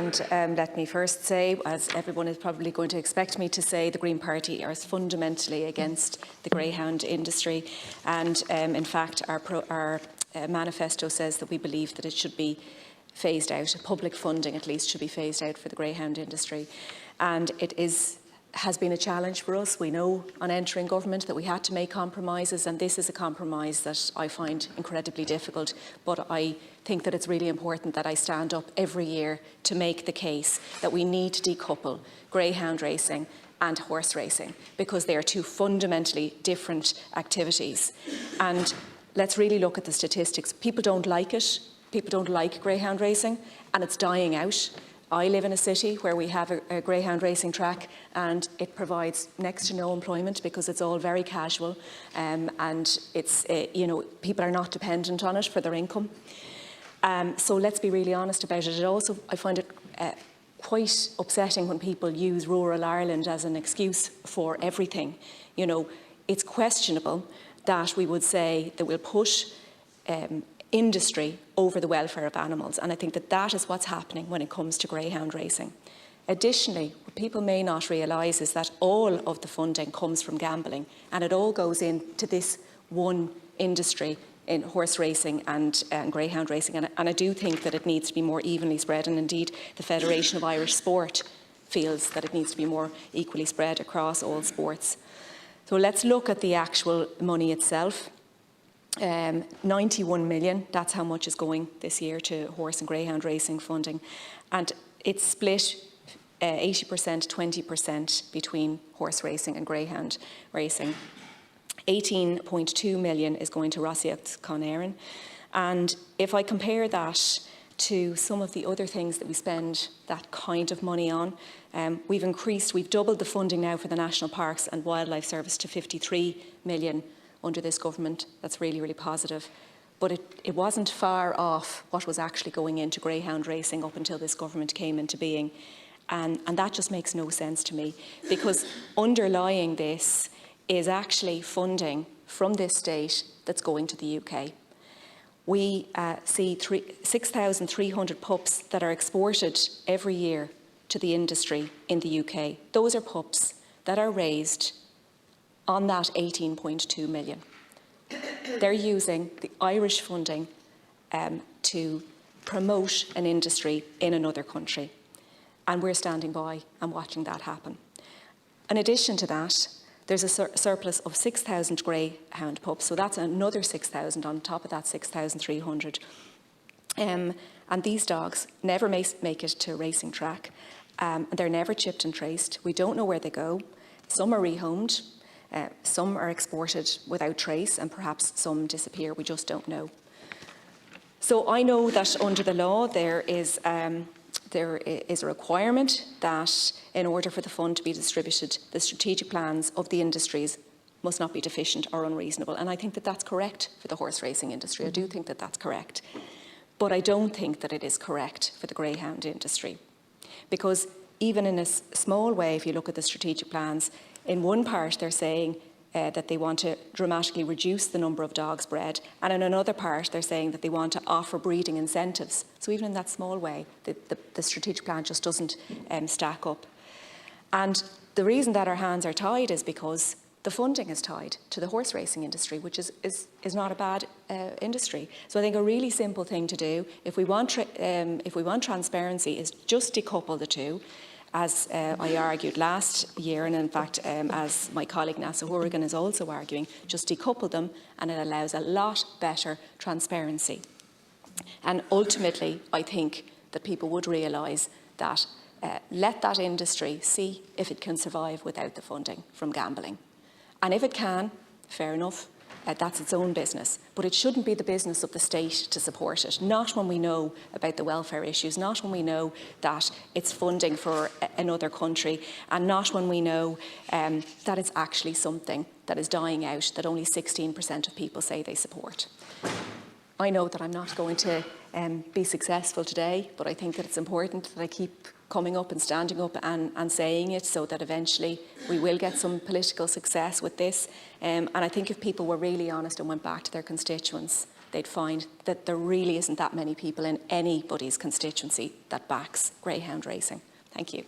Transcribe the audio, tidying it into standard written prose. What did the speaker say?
And let me first say, as everyone is probably going to expect me to say, the Green Party is fundamentally against the greyhound industry. And in fact, our manifesto says that we believe that it should be phased out. Public funding, at least, should be phased out for the greyhound industry. And it has been a challenge for us. We know on entering government that we had to make compromises, and this is a compromise that I find incredibly difficult. But I think that it's really important that I stand up every year to make the case that we need to decouple greyhound racing and horse racing, because they are two fundamentally different activities. And let's really look at the statistics. People don't like it. People don't like greyhound racing, and it's dying out. I live in a city where we have a greyhound racing track, and it provides next to no employment because it's all very casual, and it's people are not dependent on it for their income. So let's be really honest about it. I find it quite upsetting when people use rural Ireland as an excuse for everything. You know, it's questionable that we would say that we'll push industry over the welfare of animals, and I think that that is what's happening when it comes to greyhound racing. Additionally, what people may not realise is that all of the funding comes from gambling, and it all goes into this one industry in horse racing and greyhound racing, and I do think that it needs to be more evenly spread, and indeed the Federation of Irish Sport feels that it needs to be more equally spread across all sports. So let's look at the actual money itself. 91 million, that's how much is going this year to horse and greyhound racing funding, and it's split 80%, 20% between horse racing and greyhound racing. 18.2 million is going to Rosíocht Con Éireann, and if I compare that to some of the other things that we spend that kind of money on, we've doubled the funding now for the National Parks and Wildlife Service to 53 million under this government. That's really, really positive. But it wasn't far off what was actually going into greyhound racing up until this government came into being. And that just makes no sense to me, because underlying this is actually funding from this state that's going to the UK. We see 6,300 pups that are exported every year to the industry in the UK. Those are pups that are raised on that 18.2 million. They're using the Irish funding to promote an industry in another country. And we're standing by and watching that happen. In addition to that, there's a surplus of 6,000 greyhound pups, so that's another 6,000 on top of that 6,300. And these dogs never make it to a racing track. They're never chipped and traced. We don't know where they go. Some are rehomed. Some are exported without trace, and perhaps some disappear. We just don't know. So I know that under the law there is a requirement that in order for the fund to be distributed, the strategic plans of the industries must not be deficient or unreasonable. And I think that that's correct for the horse racing industry. I do think that that's correct. But I don't think that it is correct for the greyhound industry. Because even in a small way, if you look at the strategic plans, in one part they're saying that they want to dramatically reduce the number of dogs bred, and in another part they're saying that they want to offer breeding incentives. So even in that small way, the strategic plan just doesn't stack up. And the reason that our hands are tied is because the funding is tied to the horse racing industry, which is not a bad industry. So I think a really simple thing to do, if we want transparency, is just decouple the two. As I argued last year, and in fact, as my colleague Nasa Horrigan is also arguing, just decouple them, and it allows a lot better transparency. And ultimately, I think that people would realise that let that industry see if it can survive without the funding from gambling. And if it can, fair enough, that's its own business. But it shouldn't be the business of the state to support it, not when we know about the welfare issues, not when we know that it's funding for another country, and not when we know that it's actually something that is dying out, that only 16% of people say they support. I know that I'm not going to be successful today, but I think that it's important that I keep coming up and standing up and saying it, so that eventually we will get some political success with this. And I think if people were really honest and went back to their constituents they'd find that there really isn't that many people in anybody's constituency that backs greyhound racing. Thank you.